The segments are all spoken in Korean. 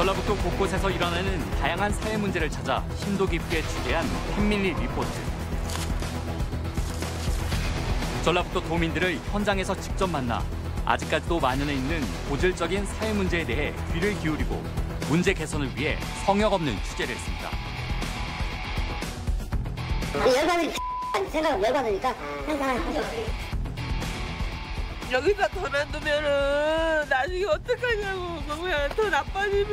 전라북도 곳곳에서 일어나는 다양한 사회 문제를 찾아 심도 깊게 취재한 팬밀리 리포트. 전라북도 도민들을 현장에서 직접 만나 아직까지도 만연해 있는 고질적인 사회 문제에 대해 귀를 기울이고 문제 개선을 위해 성역 없는 취재를 했습니다. 열받으니까 생각을 열받으니까 항상 여기다 더 놔두면은 나중에 어떡하냐고. 그거야 더 나빠지면.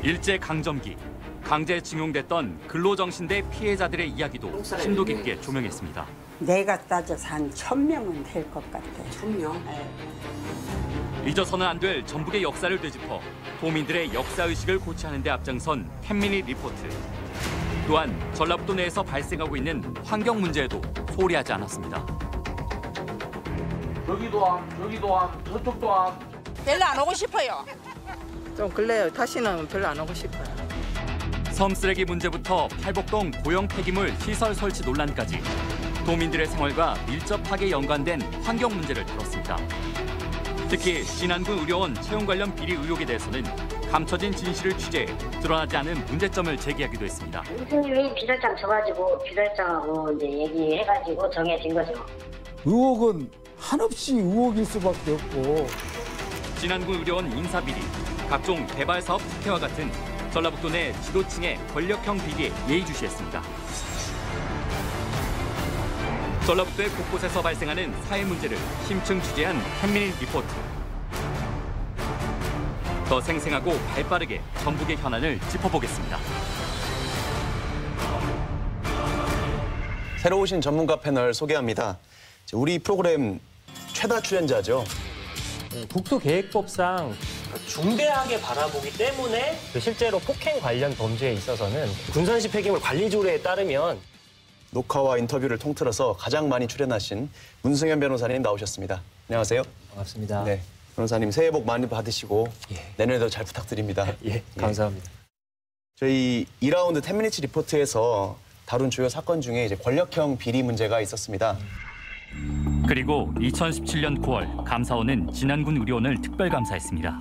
일제 강점기 강제징용됐던 근로정신대 피해자들의 이야기도 심도 깊게 조명했습니다. 내가 따져서 한 1000명은 될 것 같아. 1000명? 잊어서는 안 될 전북의 역사를 되짚어 도민들의 역사의식을 고취하는 데 앞장선 팬밀리 리포트. 또한 전라북도 내에서 발생하고 있는 환경 문제에도 소홀히 하지 않았습니다. 여기도 함, 저쪽도 함. 별로 안 오고 싶어요. 좀 그래요. 다시는 별로 안 오고 싶어요. 섬 쓰레기 문제부터 팔복동 고형 폐기물 시설 설치 논란까지 도민들의 생활과 밀접하게 연관된 환경 문제를 다뤘습니다. 특히 진안군 의료원 채용 관련 비리 의혹에 대해서는 감춰진 진실을 취재해 드러나지 않은 문제점을 제기하기도 했습니다. 교수님이 비서장 쳐가지고 비서장하고 이제 얘기해가지고 정해진 거죠. 의혹은 한없이 의혹일 수밖에 없고. 진안군 의료원 인사비리, 각종 개발 사업 특혜와 같은 전라북도 내 지도층의 권력형 비리에 예의주시했습니다. 전라북도의 곳곳에서 발생하는 사회 문제를 심층 취재한 팬밀리 리포트. 더 생생하고 발빠르게 전북의 현안을 짚어보겠습니다. 새로 오신 전문가 패널 소개합니다. 우리 프로그램 최다 출연자죠. 국토계획법상 중대하게 바라보기 때문에 실제로 폭행 관련 범죄에 있어서는 군산시 폐기물 관리조례에 따르면 녹화와 인터뷰를 통틀어서 가장 많이 출연하신 문승현 변호사님 나오셨습니다. 안녕하세요. 반갑습니다. 네, 변호사님 새해 복 많이 받으시고 내년에도 잘 부탁드립니다. 감사합니다. 저희 2라운드 10미니츠 리포트에서 다룬 주요 사건 중에 이제 권력형 비리 문제가 있었습니다. 그리고 2017년 9월 감사원은 진안군 의료원을 특별감사했습니다.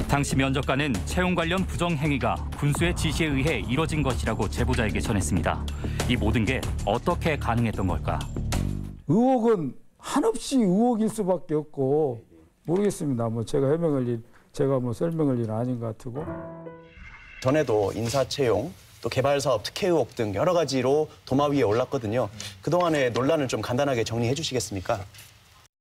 당시 면접관은 채용 관련 부정 행위가 군수의 지시에 의해 이뤄진 것이라고 제보자에게 전했습니다. 이 모든 게 어떻게 가능했던 걸까? 의혹은 한없이 의혹일 수밖에 없고 모르겠습니다. 제가 설명할 일은 아닌 것 같고. 전에도 인사채용, 또 개발사업 특혜 의혹 등 여러 가지로 도마 위에 올랐거든요. 그동안의 논란을 좀 간단하게 정리해 주시겠습니까?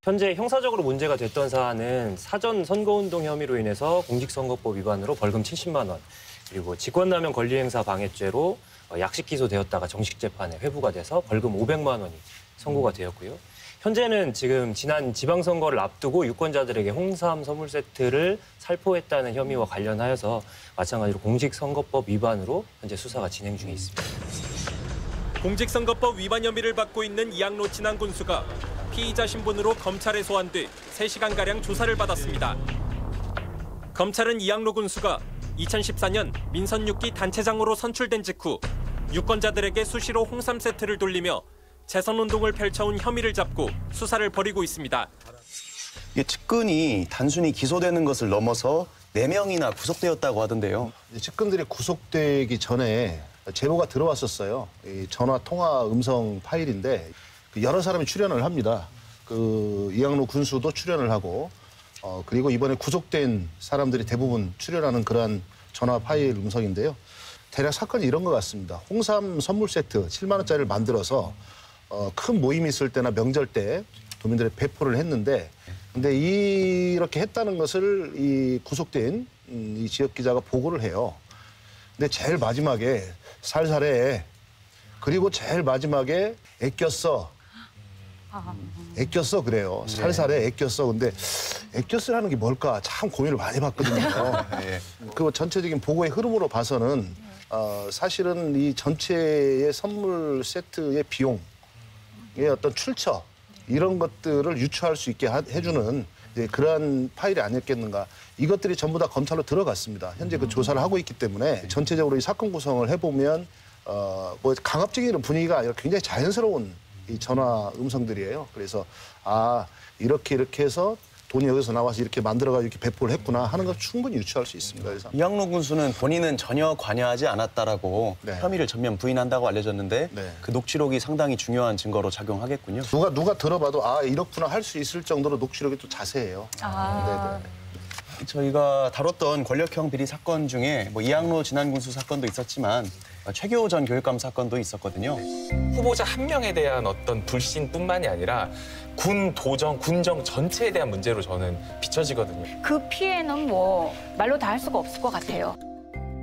현재 형사적으로 문제가 됐던 사안은 사전 선거운동 혐의로 인해서 공직선거법 위반으로 벌금 70만 원, 그리고 직권남용 권리행사 방해죄로 약식 기소되었다가 정식 재판에 회부가 돼서 벌금 500만 원이 선고가 되었고요. 현재는 지금 지난 지방선거를 앞두고 유권자들에게 홍삼 선물 세트를 살포했다는 혐의와 관련하여서 마찬가지로 공직선거법 위반으로 현재 수사가 진행 중에 있습니다. 공직선거법 위반 혐의를 받고 있는 이양로 진안군수가 피의자 신분으로 검찰에 소환돼 3시간가량 조사를 받았습니다. 검찰은 이양로 군수가 2014년 민선 6기 단체장으로 선출된 직후 유권자들에게 수시로 홍삼 세트를 돌리며 재선운동을 펼쳐온 혐의를 잡고 수사를 벌이고 있습니다. 이게 측근이 단순히 기소되는 것을 넘어서 4명이나 구속되었다고 하던데요. 측근들이 구속되기 전에 제보가 들어왔었어요. 이 전화 통화 음성 파일인데 여러 사람이 출연을 합니다. 이양로 군수도 출연을 하고 그리고 이번에 구속된 사람들이 대부분 출연하는 그러한 전화 파일 음성인데요. 대략 사건이 이런 것 같습니다. 홍삼 선물 세트 7만 원짜리를 만들어서 큰 모임이 있을 때나 명절 때 도민들에 배포를 했는데 근데 이렇게 했다는 것을 이 구속된 이 지역 기자가 보고를 해요. 근데 제일 마지막에 살살해. 그리고 제일 마지막에 애꼈어. 애꼈어 그래요. 살살해 애꼈어. 근데 애꼈어라는 게 뭘까 참 고민을 많이 봤거든요. 그 전체적인 보고의 흐름으로 봐서는 사실은 이 전체의 선물 세트의 비용의 어떤 출처 이런 것들을 유추할 수 있게 해주는 그러한 파일이 아니었겠는가. 이것들이 전부 다 검찰로 들어갔습니다. 현재 그 조사를 하고 있기 때문에 전체적으로 이 사건 구성을 해보면 뭐 강압적인 분위기가 아니라 굉장히 자연스러운 이 전화 음성들이에요. 그래서 이렇게 해서 돈이 여기서 나와서 이렇게 만들어가지고 이렇게 배포를 했구나 하는 걸 충분히 유추할 수 있습니다. 그래서 이양로 군수는 본인은 전혀 관여하지 않았다라고 네. 혐의를 전면 부인한다고 알려졌는데 네. 그 녹취록이 상당히 중요한 증거로 작용하겠군요. 누가 들어봐도 아 이렇구나 할 수 있을 정도로 녹취록이 또 자세해요. 네네. 저희가 다뤘던 권력형 비리 사건 중에 뭐 이양로 진안군수 사건도 있었지만 최규호 전 교육감 사건도 있었거든요. 후보자 한 명에 대한 어떤 불신뿐만이 아니라 군 도정, 군정 전체에 대한 문제로 저는 비춰지거든요. 그 피해는 뭐 말로 다 할 수가 없을 것 같아요.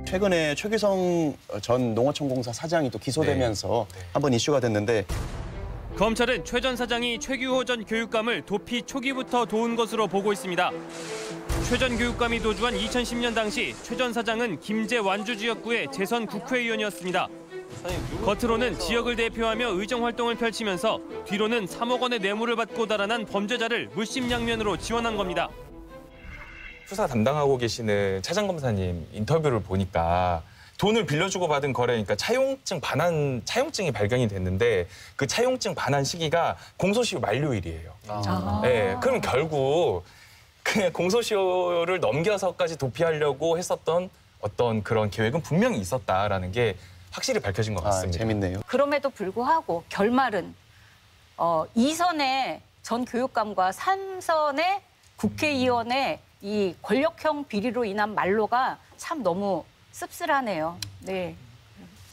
최근에 최규성 전 농어촌공사 사장이 또 기소되면서 한번 이슈가 됐는데 검찰은 최 전 사장이 최규호 전 교육감을 도피 초기부터 도운 것으로 보고 있습니다. 최 전 교육감이 도주한 2010년 당시 최 전 사장은 김제 완주 지역구의 재선 국회의원이었습니다. 겉으로는 지역을 대표하며 의정 활동을 펼치면서 뒤로는 3억 원의 뇌물을 받고 달아난 범죄자를 물심양면으로 지원한 겁니다. 수사 담당하고 계시는 차장검사님 인터뷰를 보니까 돈을 빌려주고 받은 거래니까 차용증이 발견이 됐는데 그 차용증 반환 시기가 공소시효 만료일이에요. 네, 그럼 결국 그냥 공소시효를 넘겨서까지 도피하려고 했었던 어떤 그런 계획은 분명히 있었다라는 게 확실히 밝혀진 것 같습니다. 재밌네요. 그럼에도 불구하고 결말은 2선의 전 교육감과 3선의 국회의원의 이 권력형 비리로 인한 말로가 참 너무 씁쓸하네요. 네.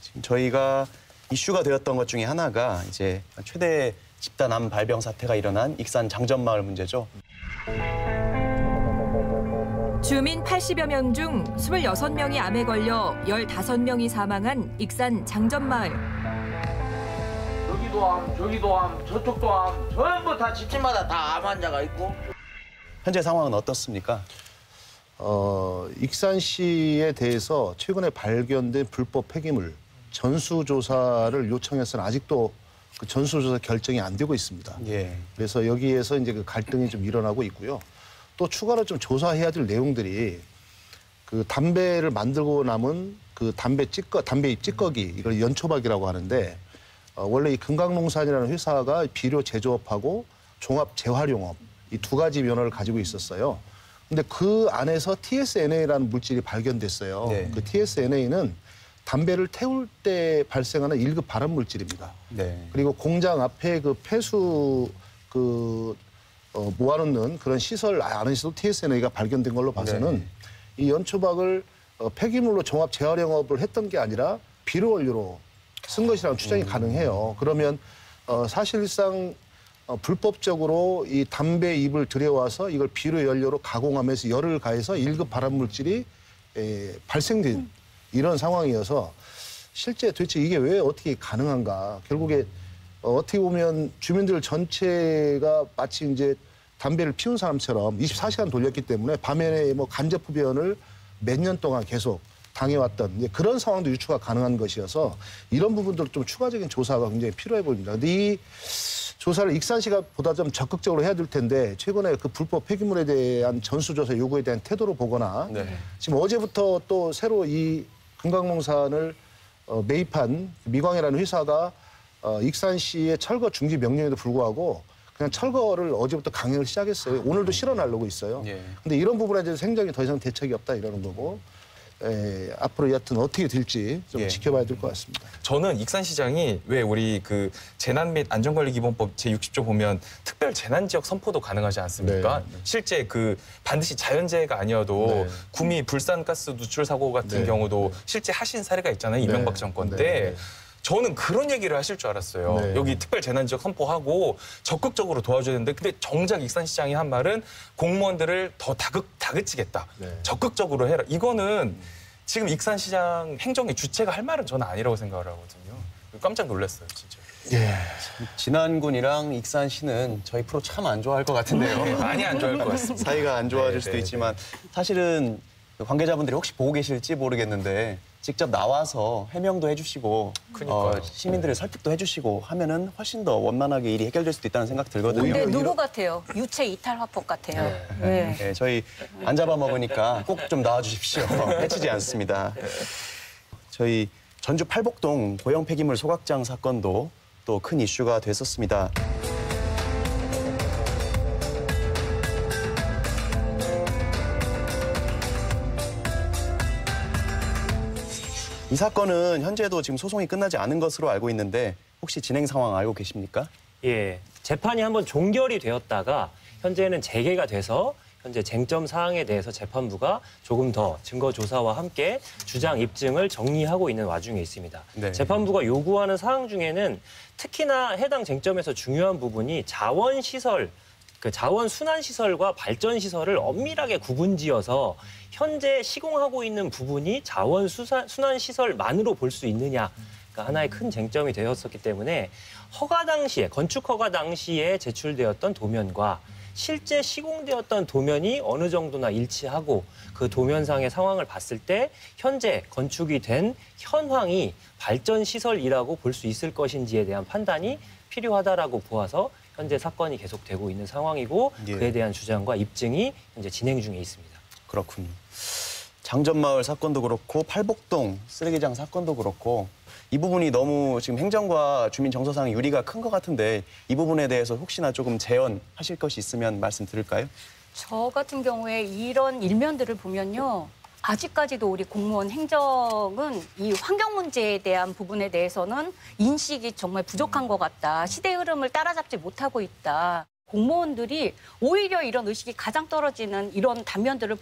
지금 저희가 이슈가 되었던 것 중에 하나가 이제 최대 집단 암 발병 사태가 일어난 익산 장전마을 문제죠. 주민 80여 명 중 26명이 암에 걸려 15명이 사망한 익산 장전마을. 여기도 암, 저기도 암, 저쪽도 암, 전부 다 집집마다 다 암 환자가 있고. 현재 상황은 어떻습니까? 익산시에 대해서 최근에 발견된 불법 폐기물 전수조사를 요청해서는 아직도 그 전수조사 결정이 안 되고 있습니다. 예. 그래서 여기에서 이제 그 갈등이 좀 일어나고 있고요. 또 추가로 좀 조사해야 될 내용들이 그 담배를 만들고 남은 그 담배 잎 찌꺼기, 이걸 연초박이라고 하는데 원래 이 금강농산이라는 회사가 비료 제조업하고 종합 재활용업 이 두 가지 면허를 가지고 있었어요. 근데 그 안에서 TSNA라는 물질이 발견됐어요. 네. 그 TSNA는 담배를 태울 때 발생하는 1급 발암 물질입니다. 네. 그리고 공장 앞에 그 폐수 모아놓는 그런 시설 안에서도 TSNA가 발견된 걸로 봐서는 네. 이 연초박을 폐기물로 종합 재활용업을 했던 게 아니라 비료 원료로 쓴 것이라는 추정이 가능해요. 그러면 사실상 불법적으로 이 담배 잎을 들여와서 이걸 비료 연료로 가공하면서 열을 가해서 1급 발암 물질이 발생된 이런 상황이어서 실제 도대체 이게 왜 어떻게 가능한가? 결국에 어떻게 보면 주민들 전체가 마치 이제 담배를 피운 사람처럼 24시간 돌렸기 때문에 밤에 뭐 간접 흡연을 몇 년 동안 계속 당해왔던 이제 그런 상황도 유추가 가능한 것이어서 이런 부분들을 좀 추가적인 조사가 굉장히 필요해 보입니다. 근데 이 조사를 익산시가 보다 좀 적극적으로 해야 될 텐데 최근에 그 불법 폐기물에 대한 전수조사 요구에 대한 태도를 보거나 지금 어제부터 또 새로 이 금강농산을 매입한 미광이라는 회사가 익산시의 철거 중지 명령에도 불구하고 그냥 철거를 어제부터 강행을 시작했어요. 오늘도 실어나르고 있어요. 근데 이런 부분에 대해서 행정이 더 이상 대책이 없다 이러는 거고 앞으로 여하튼 어떻게 될지 좀 지켜봐야 될 것 같습니다. 저는 익산시장이 왜 우리 그 재난 및 안전관리기본법 제60조 보면 특별 재난지역 선포도 가능하지 않습니까? 네. 실제 그 반드시 자연재해가 아니어도 구미 불산가스 누출 사고 같은 경우도 실제 하신 사례가 있잖아요. 이명박 정권 때. 저는 그런 얘기를 하실 줄 알았어요. 여기 특별 재난지역 선포하고 적극적으로 도와줘야 되는데 근데 정작 익산시장이 한 말은 공무원들을 더 다그치겠다. 적극적으로 해라. 이거는 지금 익산시장 행정의 주체가 할 말은 저는 아니라고 생각을 하거든요. 깜짝 놀랐어요, 진짜. 진안군이랑 익산시는 저희 프로 참 안 좋아할 것 같은데요. 많이 안 좋아할 것 같습니다. 사이가 안 좋아질 수도 있지만 사실은 관계자분들이 혹시 보고 계실지 모르겠는데 직접 나와서 해명도 해주시고 시민들을 설득도 해주시고 하면은 훨씬 더 원만하게 일이 해결될 수도 있다는 생각 들거든요. 근데 누구 같아요? 유체 이탈 화법 같아요. 네, 저희 안 잡아먹으니까 꼭 좀 나와주십시오. 해치지 않습니다. 저희 전주 팔복동 고형 폐기물 소각장 사건도 또 큰 이슈가 됐었습니다. 이 사건은 현재도 지금 소송이 끝나지 않은 것으로 알고 있는데 혹시 진행 상황 알고 계십니까? 예, 재판이 한번 종결이 되었다가 현재는 재개가 돼서 현재 쟁점 사항에 대해서 재판부가 조금 더 증거 조사와 함께 주장 입증을 정리하고 있는 와중에 있습니다. 네. 재판부가 요구하는 사항 중에는 특히나 해당 쟁점에서 중요한 부분이 자원시설, 그 자원순환시설과 발전시설을 엄밀하게 구분지어서 현재 시공하고 있는 부분이 자원순환시설만으로 볼 수 있느냐. 그러니까 하나의 큰 쟁점이 되었었기 때문에 허가 당시에, 건축 허가 당시에 제출되었던 도면과 실제 시공되었던 도면이 어느 정도나 일치하고 그 도면상의 상황을 봤을 때 현재 건축이 된 현황이 발전시설이라고 볼 수 있을 것인지에 대한 판단이 필요하다라고 보아서 현재 사건이 계속되고 있는 상황이고 그에 대한 주장과 입증이 현재 진행 중에 있습니다. 그렇군요. 장전마을 사건도 그렇고 팔복동 쓰레기장 사건도 그렇고 이 부분이 너무 지금 행정과 주민 정서상 유리가 큰 것 같은데 이 부분에 대해서 혹시나 조금 재연하실 것이 있으면 말씀드릴까요? 저 같은 경우에 이런 일면들을 보면요. 아직까지도 우리 공무원 행정은 이 환경 문제에 대한 부분에 대해서는 인식이 정말 부족한 것 같다. 시대 흐름을 따라잡지 못하고 있다. 공무원들이 오히려 이런 의식이 가장 떨어지는 이런 단면들을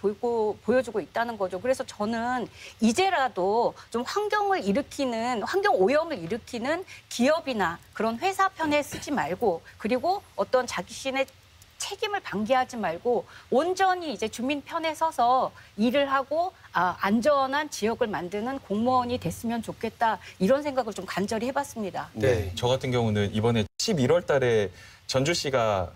보여주고 있다는 거죠. 그래서 저는 이제라도 좀 환경을 일으키는, 환경 오염을 일으키는 기업이나 그런 회사 편에 쓰지 말고 그리고 어떤 자신의 책임을 방기하지 말고 온전히 이제 주민 편에 서서 일을 하고 안전한 지역을 만드는 공무원이 됐으면 좋겠다. 이런 생각을 좀 간절히 해봤습니다. 네, 저 같은 경우는 이번에 11월 달에 전주시가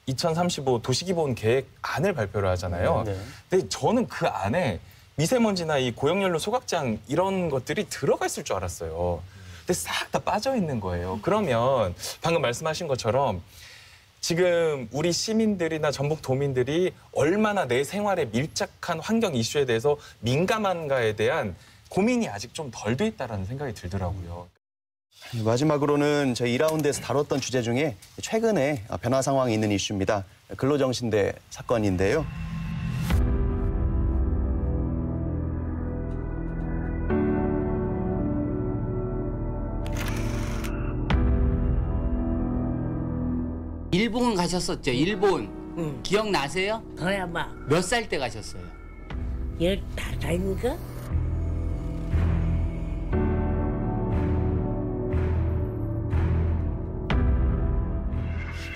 2035 도시기본 계획안을 발표를 하잖아요. 네. 근데 저는 그 안에 미세먼지나 이 고용연료 소각장 이런 것들이 들어가 있을 줄 알았어요. 근데 싹 다 빠져 있는 거예요. 그러면 방금 말씀하신 것처럼 지금 우리 시민들이나 전북 도민들이 얼마나 내 생활에 밀착한 환경 이슈에 대해서 민감한가에 대한 고민이 아직 좀 덜 돼 있다는 생각이 들더라고요. 마지막으로는 저희 2라운드에서 다뤘던 주제 중에 최근에 변화 상황이 있는 이슈입니다. 근로정신대 사건인데요. 일본 가셨었죠? 일본. 응. 기억나세요? 더야마. 몇 살 때 가셨어요? 15인가?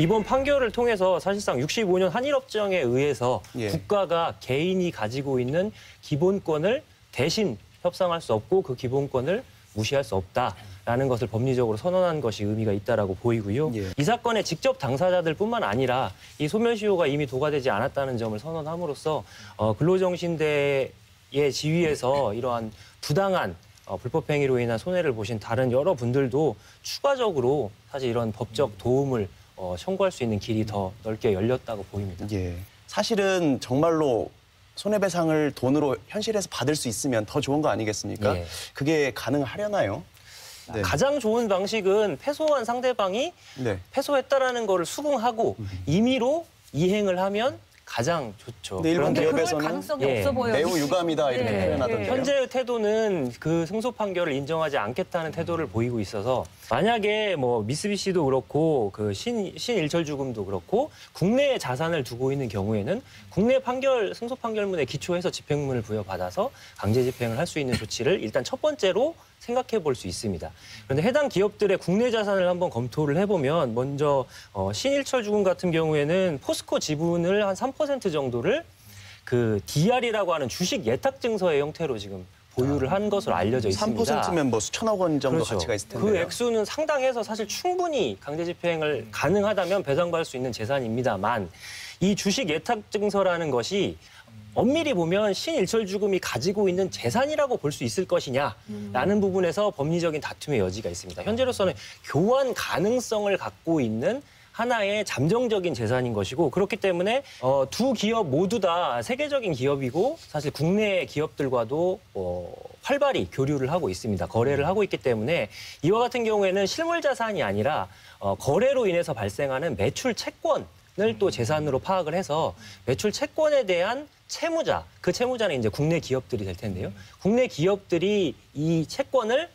이번 판결을 통해서 사실상 65년 한일협정에 의해서 국가가 개인이 가지고 있는 기본권을 대신 협상할 수 없고 그 기본권을 무시할 수 없다라는 것을 법리적으로 선언한 것이 의미가 있다라고 보이고요. 이 사건의 직접 당사자들뿐만 아니라 이 소멸시효가 이미 도과되지 않았다는 점을 선언함으로써 근로정신대의 지위에서 이러한 부당한 불법행위로 인한 손해를 보신 다른 여러 분들도 추가적으로 사실 이런 법적 도움을 청구할 수 있는 길이 더 넓게 열렸다고 보입니다. 사실은 정말로 손해배상을 돈으로 현실에서 받을 수 있으면 더 좋은 거 아니겠습니까? 그게 가능하려나요? 네. 가장 좋은 방식은 패소한 상대방이 패소했다라는 거를 수긍하고 임의로 이행을 하면 가장 좋죠. 근데 일본 기업에서는 가능성이 없어 보여요. 매우 유감이다 이렇게 표현하던데요. 현재의 태도는 그 승소 판결을 인정하지 않겠다는 태도를 보이고 있어서 만약에 뭐 미쓰비시도 그렇고 그 신일철주금도 그렇고 국내에 자산을 두고 있는 경우에는 국내 승소 판결문에 기초해서 집행문을 부여받아서 강제 집행을 할 수 있는 조치를 일단 첫 번째로 생각해 볼 수 있습니다. 그런데 해당 기업들의 국내 자산을 한번 검토를 해보면 먼저 신일철주금 같은 경우에는 포스코 지분을 한 3% 정도를 그 DR이라고 하는 주식 예탁증서의 형태로 지금 보유를 한 것으로 알려져 있습니다. 3%면 뭐 수천억 원 정도 그렇죠. 가치가 있을 텐데요. 그 액수는 상당해서 사실 충분히 강제 집행을 가능하다면 배상받을 수 있는 재산입니다만 이 주식 예탁증서라는 것이 엄밀히 보면 신일철주금이 가지고 있는 재산이라고 볼 수 있을 것이냐라는 부분에서 법리적인 다툼의 여지가 있습니다. 현재로서는 교환 가능성을 갖고 있는 하나의 잠정적인 재산인 것이고 그렇기 때문에 두 기업 모두 다 세계적인 기업이고 사실 국내 기업들과도 활발히 교류를 하고 있습니다. 거래를 하고 있기 때문에 이와 같은 경우에는 실물 자산이 아니라 거래로 인해서 발생하는 매출 채권을 또 재산으로 파악을 해서 매출 채권에 대한 채무자, 그 채무자는 이제 국내 기업들이 될 텐데요. 국내 기업들이 이 채권을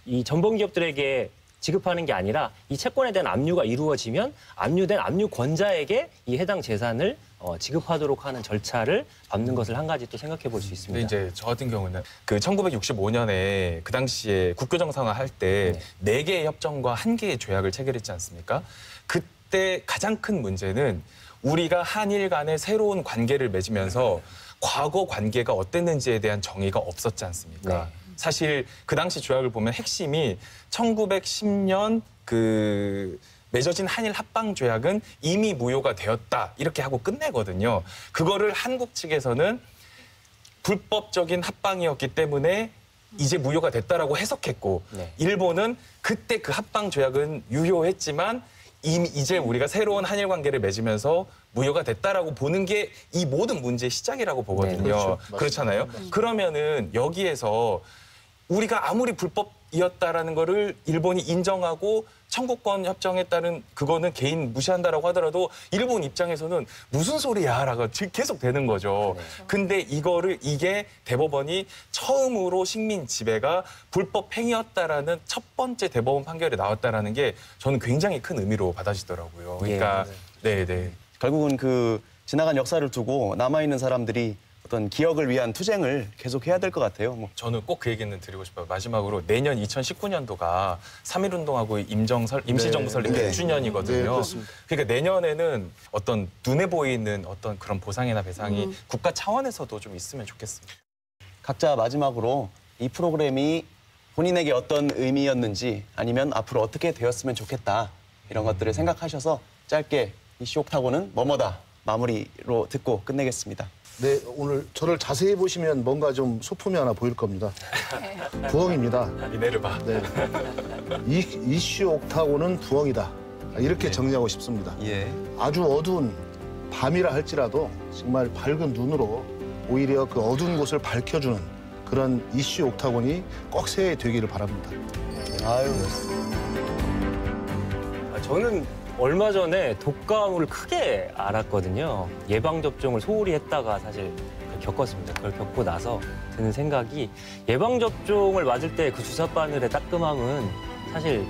이 전범 기업들에게 지급하는 게 아니라 이 채권에 대한 압류가 이루어지면 압류된 압류권자에게 이 해당 재산을 지급하도록 하는 절차를 밟는 것을 한 가지 또 생각해 볼 수 있습니다. 근데 이제 저 같은 경우는 그 1965년에 그 당시에 국교 정상화 할 때 네 개의 협정과 한 개의 조약을 체결했지 않습니까? 그때 가장 큰 문제는 우리가 한일 간의 새로운 관계를 맺으면서 과거 관계가 어땠는지에 대한 정의가 없었지 않습니까? 사실 그 당시 조약을 보면 핵심이 1910년 그 맺어진 한일 합방 조약은 이미 무효가 되었다 이렇게 하고 끝내거든요. 그거를 한국 측에서는 불법적인 합방이었기 때문에 이제 무효가 됐다라고 해석했고 일본은 그때 그 합방 조약은 유효했지만 이미 이제 우리가 새로운 한일 관계를 맺으면서 무효가 됐다라고 보는 게 이 모든 문제의 시작이라고 보거든요. 그렇죠. 그렇잖아요. 그러면은 여기에서 우리가 아무리 불법이었다라는 거를 일본이 인정하고 청구권 협정에 따른 그거는 개인 무시한다라고 하더라도 일본 입장에서는 무슨 소리야라고 계속 되는 거죠. 근데 이게 대법원이 처음으로 식민 지배가 불법 행위였다라는 첫 번째 대법원 판결이 나왔다라는 게 저는 굉장히 큰 의미로 받아지더라고요. 그러니까 네. 결국은 그 지나간 역사를 두고 남아있는 사람들이 어떤 기억을 위한 투쟁을 계속해야 될 것 같아요. 저는 꼭 그 얘기는 드리고 싶어요. 마지막으로 내년 2019년도가 3.1운동하고 임시정부 설립 100주년이거든요. 그러니까 내년에는 어떤 눈에 보이는 어떤 그런 보상이나 배상이 국가 차원에서도 좀 있으면 좋겠습니다. 각자 마지막으로 이 프로그램이 본인에게 어떤 의미였는지 아니면 앞으로 어떻게 되었으면 좋겠다 이런 것들을 생각하셔서 짧게 이슈 옥타곤은 뭐뭐다 마무리로 듣고 끝내겠습니다. 네, 오늘 저를 자세히 보시면 뭔가 좀 소품이 하나 보일 겁니다. 부엉입니다. 미네르바. 네. 이슈 옥타곤은 부엉이다. 이렇게 정리하고 싶습니다. 아주 어두운 밤이라 할지라도 정말 밝은 눈으로 오히려 그 어두운 곳을 밝혀주는 그런 이슈 옥타곤이 꼭 새해 되기를 바랍니다. 아유, 저는 얼마 전에 독감을 크게 앓았거든요. 예방접종을 소홀히 했다가 사실 겪었습니다. 그걸 겪고 나서 드는 생각이 예방접종을 맞을 때 그 주사바늘의 따끔함은 사실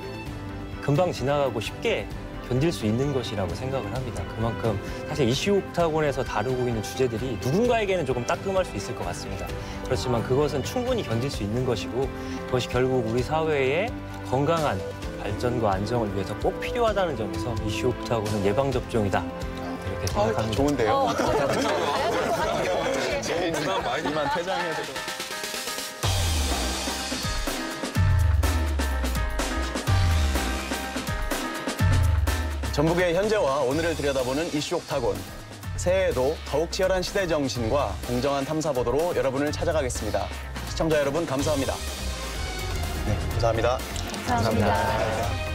금방 지나가고 쉽게 견딜 수 있는 것이라고 생각을 합니다. 그만큼 사실 이슈 옥타곤에서 다루고 있는 주제들이 누군가에게는 조금 따끔할 수 있을 것 같습니다. 그렇지만 그것은 충분히 견딜 수 있는 것이고 그것이 결국 우리 사회의 건강한 발전과 안정을 위해서 꼭 필요하다는 점에서 이슈 옥타곤은 예방접종이다. 이렇게 생각합니다. 좋은데요? 이만 퇴장해야 되죠. 전북의 현재와 오늘을 들여다보는 이슈 옥타곤. 새해에도 더욱 치열한 시대 정신과 공정한 탐사 보도로 여러분을 찾아가겠습니다. 시청자 여러분 감사합니다. 네, 감사합니다. 감사합니다.